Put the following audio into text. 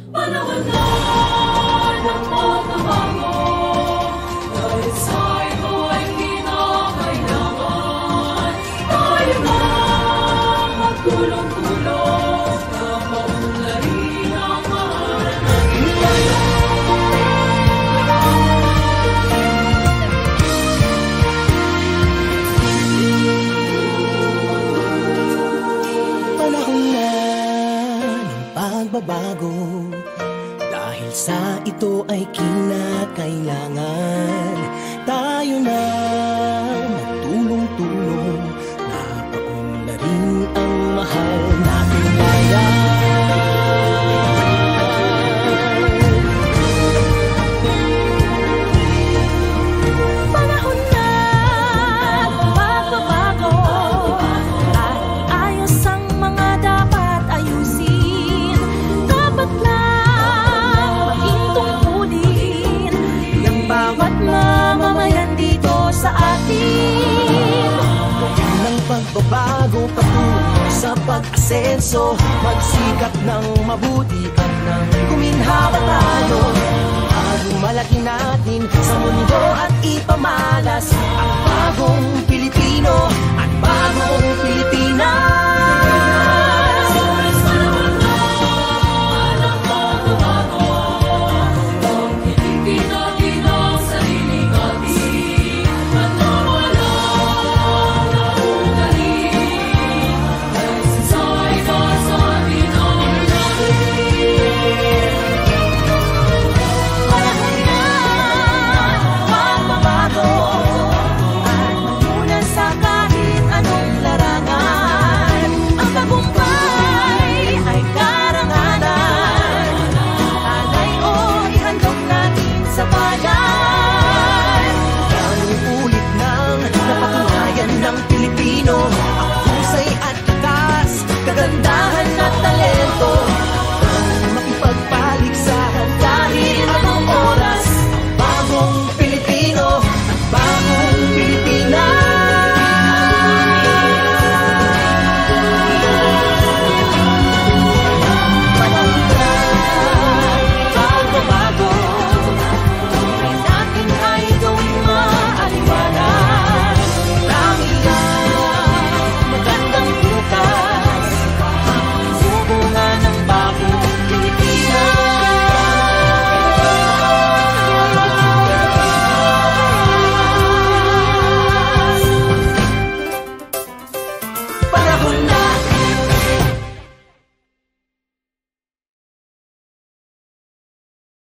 Panahon na ng pagbabago, dahil sa ito ay kinakailangan tayo na magtulong-tulong na maunlarin ang mahal natin Panahon na ng pagbabago, dahil sa ito ay kinakailangan tayo na magtulong-tulong na paunlarin ang mahal nating bayan. Panahon na ng pagbabago, at iayos ang mga dapat ayusin. Dapat lang maging tungkulin ng bawat mamamayan dito sa atin. Ng pagbabago patungo sa pag-asenso, magsikap ng mabuti at nang kuminhawa tayo. Malaki natin sa mundo at ipamalas ang bagong Pilipino at bagong